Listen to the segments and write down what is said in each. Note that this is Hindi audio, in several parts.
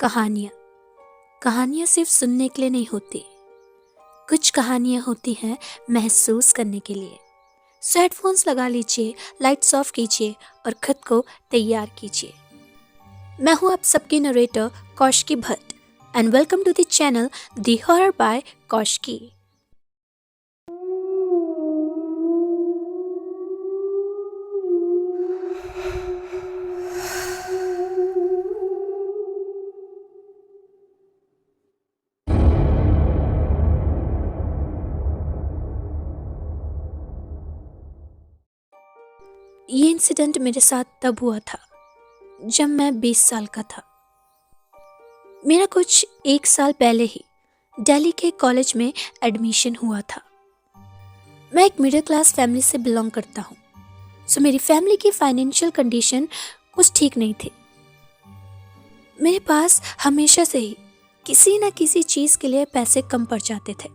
कहानियाँ कहानियाँ सिर्फ सुनने के लिए नहीं होती। कुछ कहानियाँ होती हैं महसूस करने के लिए। सो हेडफोन्स लगा लीजिए, लाइट्स ऑफ कीजिए और खुद को तैयार कीजिए। मैं हूँ आप सबकी narrator Kaushiki Bhatt and welcome to the channel the horror by Kaushiki. ये इंसिडेंट मेरे साथ तब हुआ था जब मैं 20 साल का था। मेरा कुछ एक साल पहले ही दिल्ली के कॉलेज में एडमिशन हुआ था। मैं एक मिडिल क्लास फैमिली से बिलोंग करता हूँ, सो मेरी फैमिली की फाइनेंशियल कंडीशन कुछ ठीक नहीं थी। मेरे पास हमेशा से ही किसी न किसी चीज़ के लिए पैसे कम पड़ जाते थे।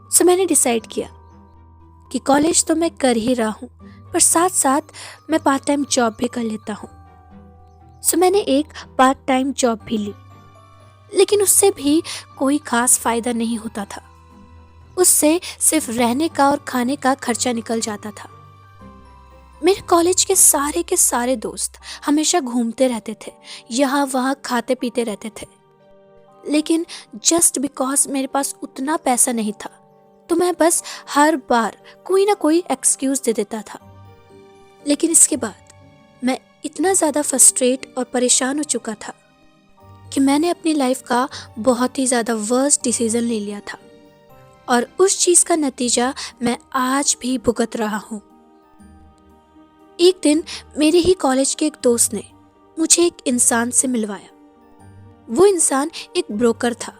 सो मैंने डिसाइड किया कि कॉलेज तो मैं कर ही रहा हूँ, पर साथ साथ मैं पार्ट टाइम जॉब भी कर लेता हूँ। सो मैंने एक पार्ट टाइम जॉब भी ली, लेकिन उससे भी कोई खास फायदा नहीं होता था। उससे सिर्फ रहने का और खाने का खर्चा निकल जाता था। मेरे कॉलेज के सारे दोस्त हमेशा घूमते रहते थे, यहाँ वहाँ खाते पीते रहते थे, लेकिन जस्ट बिकॉज मेरे पास उतना पैसा नहीं था, तो मैं बस हर बार कोई ना कोई एक्सक्यूज दे देता था। लेकिन इसके बाद मैं इतना ज़्यादा फ्रस्ट्रेट और परेशान हो चुका था कि मैंने अपनी लाइफ का बहुत ही ज़्यादा वर्स्ट डिसीज़न ले लिया था, और उस चीज़ का नतीजा मैं आज भी भुगत रहा हूँ। एक दिन मेरे ही कॉलेज के एक दोस्त ने मुझे एक इंसान से मिलवाया। वो इंसान एक ब्रोकर था।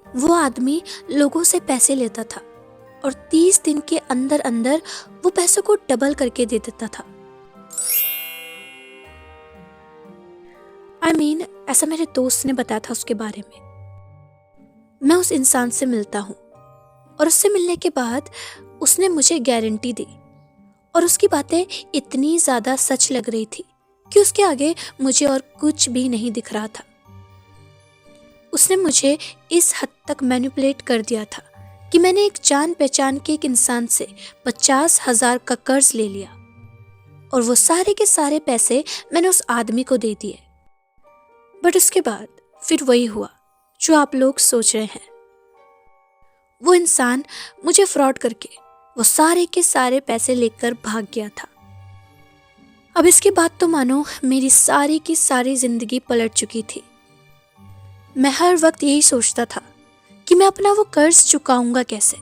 वो आदमी लोगों से पैसे लेता था और 30 दिन के अंदर अंदर वो पैसों को डबल करके दे देता था। ऐसा मेरे दोस्त ने बताया था उसके बारे में। मैं उस इंसान से मिलता हूँ और उससे मिलने के बाद उसने मुझे गारंटी दी, और उसकी बातें इतनी ज़्यादा सच लग रही थी कि उसके आगे मुझे और कुछ भी नहीं दिख रहा था। उसने मुझे इस हद तक मैनिपुलेट कर दिया था कि मैंने एक जान पहचान के एक इंसान से 50,000 का कर्ज ले लिया, और वो सारे के सारे पैसे मैंने उस आदमी को दे दिए। बट उसके बाद फिर वही हुआ जो आप लोग सोच रहे हैं। वो इंसान मुझे फ्रॉड करके वो सारे के सारे पैसे लेकर भाग गया था। अब इसके बाद तो मानो मेरी सारी की सारी जिंदगी पलट चुकी थी। मैं हर वक्त यही सोचता था कि मैं अपना वो कर्ज चुकाऊंगा कैसे।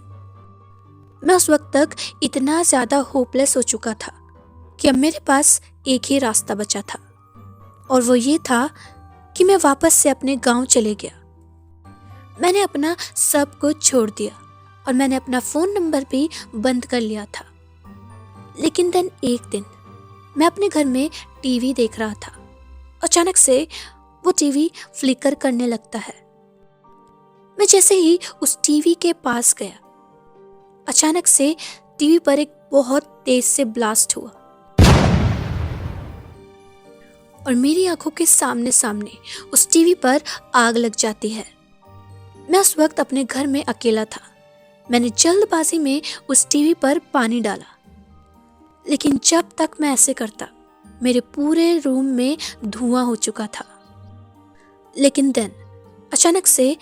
मैं उस वक्त तक इतना ज़्यादा होपलेस हो चुका था कि अब मेरे पास एक ही रास्ता बचा था, और वो ये था कि मैं वापस से अपने गांव चले गया। मैंने अपना सब कुछ छोड़ दिया और मैंने अपना फ़ोन नंबर भी बंद कर लिया था। लेकिन देन एक दिन मैं अपने घर में टीवी देख रहा था। अचानक से वो टीवी फ्लिकर करने लगता है। मैं जैसे ही उस टीवी के पास गया, अचानक से टीवी पर एक बहुत तेज से ब्लास्ट हुआ और मेरी आंखों के सामने सामने उस टीवी पर आग लग जाती है। मैं उस वक्त अपने घर में अकेला था। मैंने जल्दबाजी में उस टीवी पर पानी डाला, लेकिन जब तक मैं ऐसे करता मेरे पूरे रूम में धुआं हो चुका था। लेकिन देन अचानक से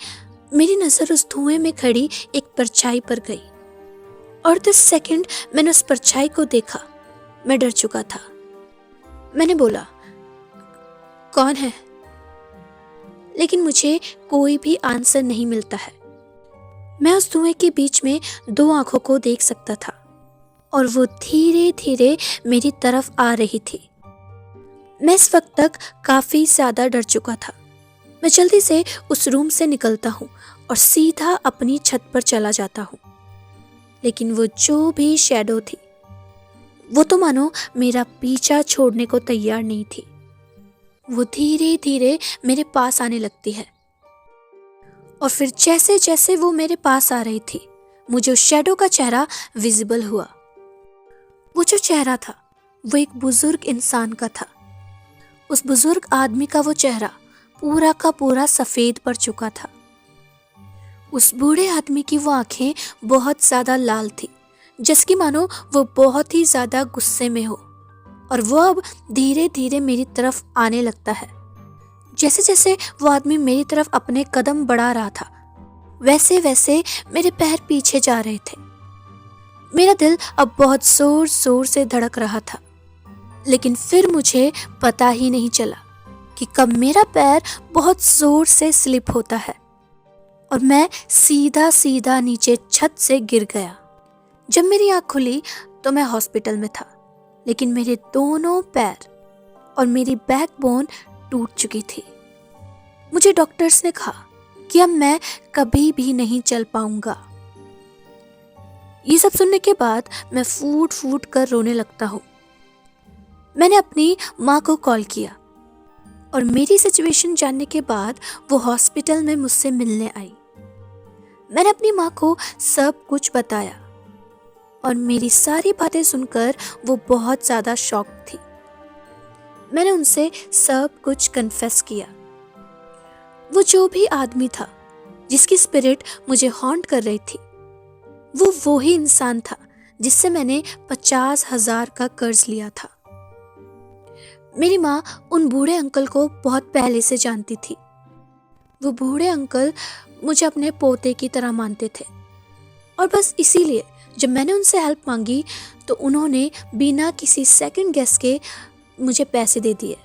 मेरी नज़र उस धुएं में खड़ी एक परछाई पर गई, और जिस सेकंड मैंने उस परछाई को देखा, मैं डर चुका था। मैंने बोला, कौन है? लेकिन मुझे कोई भी आंसर नहीं मिलता है। मैं उस धुएं के बीच में 2 आंखों को देख सकता था, और वो धीरे धीरे मेरी तरफ आ रही थी। मैं इस वक्त तक काफ़ी ज़्यादा डर चुका था। मैं जल्दी से उस रूम से निकलता हूँ और सीधा अपनी छत पर चला जाता हूँ। लेकिन वो जो भी शैडो थी, वो तो मानो मेरा पीछा छोड़ने को तैयार नहीं थी। वो धीरे धीरे मेरे पास आने लगती है, और फिर जैसे जैसे वो मेरे पास आ रही थी, मुझे उस शैडो का चेहरा विजिबल हुआ। वो जो चेहरा था वो एक बुजुर्ग इंसान का था। उस बुजुर्ग आदमी का वो चेहरा पूरा का पूरा सफ़ेद पड़ चुका था। उस बूढ़े आदमी की वो आंखें बहुत ज़्यादा लाल थी, जैसे मानो वो बहुत ही ज़्यादा गुस्से में हो, और वो अब धीरे धीरे मेरी तरफ आने लगता है। जैसे जैसे वो आदमी मेरी तरफ अपने कदम बढ़ा रहा था, वैसे वैसे मेरे पैर पीछे जा रहे थे। मेरा दिल अब बहुत जोर जोर से धड़क रहा था, लेकिन फिर मुझे पता ही नहीं चला कि कब मेरा पैर बहुत जोर से स्लिप होता है और मैं सीधा सीधा नीचे छत से गिर गया। जब मेरी आँख खुली तो मैं हॉस्पिटल में था, लेकिन मेरे दोनों पैर और मेरी बैकबोन टूट चुकी थी। मुझे डॉक्टर्स ने कहा कि अब मैं कभी भी नहीं चल पाऊंगा। ये सब सुनने के बाद मैं फूट फूट कर रोने लगता हूँ। मैंने अपनी माँ को कॉल किया और मेरी सिचुएशन जानने के बाद वो हॉस्पिटल में मुझसे मिलने आई। मैंने अपनी माँ को सब कुछ बताया और मेरी सारी बातें सुनकर वो बहुत ज़्यादा शॉक थी। मैंने उनसे सब कुछ कन्फेस किया। वो जो भी आदमी था जिसकी स्पिरिट मुझे हॉन्ट कर रही थी, वो ही इंसान था जिससे मैंने 50,000 का कर्ज लिया था। मेरी माँ उन बूढ़े अंकल को बहुत पहले से जानती थी। वो बूढ़े अंकल मुझे अपने पोते की तरह मानते थे, और बस इसीलिए जब मैंने उनसे हेल्प मांगी तो उन्होंने बिना किसी सेकंड गेस के मुझे पैसे दे दिए।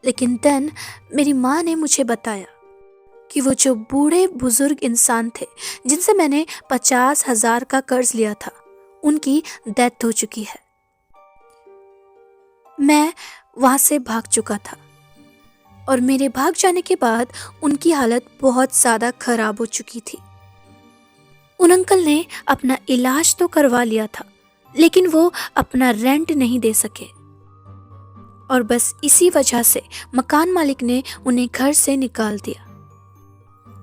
लेकिन देन मेरी माँ ने मुझे बताया कि वो जो बूढ़े बुजुर्ग इंसान थे जिनसे मैंने 50,000 का कर्ज लिया था, उनकी डेथ हो चुकी है। मैं वहां से भाग चुका था और मेरे भाग जाने के बाद उनकी हालत बहुत ज़्यादा खराब हो चुकी थी। उन अंकल ने अपना इलाज तो करवा लिया था, लेकिन वो अपना रेंट नहीं दे सके, और बस इसी वजह से मकान मालिक ने उन्हें घर से निकाल दिया।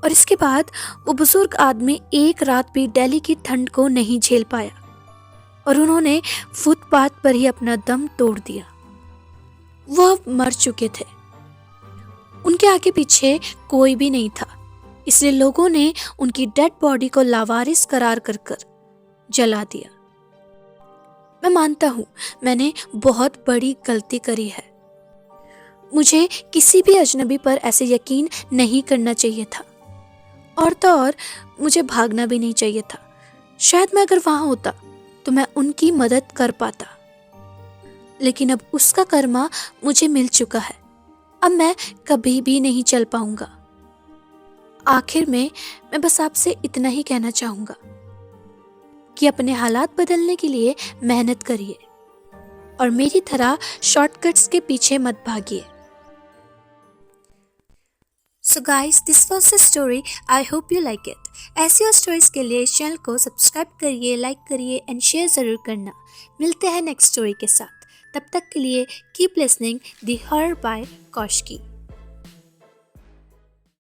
और इसके बाद वो बुजुर्ग आदमी एक रात भी दिल्ली की ठंड को नहीं झेल पाया और उन्होंने फुटपाथ पर ही अपना दम तोड़ दिया। वो अब मर चुके थे। उनके आगे पीछे कोई भी नहीं था, इसलिए लोगों ने उनकी डेड बॉडी को लावारिस करार कर कर जला दिया। मैं मानता हूँ मैंने बहुत बड़ी गलती करी है। मुझे किसी भी अजनबी पर ऐसे यकीन नहीं करना चाहिए था, और तो और मुझे भागना भी नहीं चाहिए था। शायद मैं अगर वहां होता तो मैं उनकी मदद कर पाता, लेकिन अब उसका कर्मा मुझे मिल चुका है। अब मैं कभी भी नहीं चल पाऊंगा। आखिर में मैं बस आपसे इतना ही कहना चाहूंगा कि अपने हालात बदलने के लिए मेहनत करिए और मेरी तरह शॉर्टकट्स के पीछे मत भागिए। So guys, this was the story. I hope you like it. ऐसी और स्टोरीज के लिए इस चैनल को सब्सक्राइब करिए, लाइक करिए एंड शेयर ज़रूर करना। मिलते हैं नेक्स्ट स्टोरी के साथ। तब तक के लिए keep listening the horror by Kaushiki.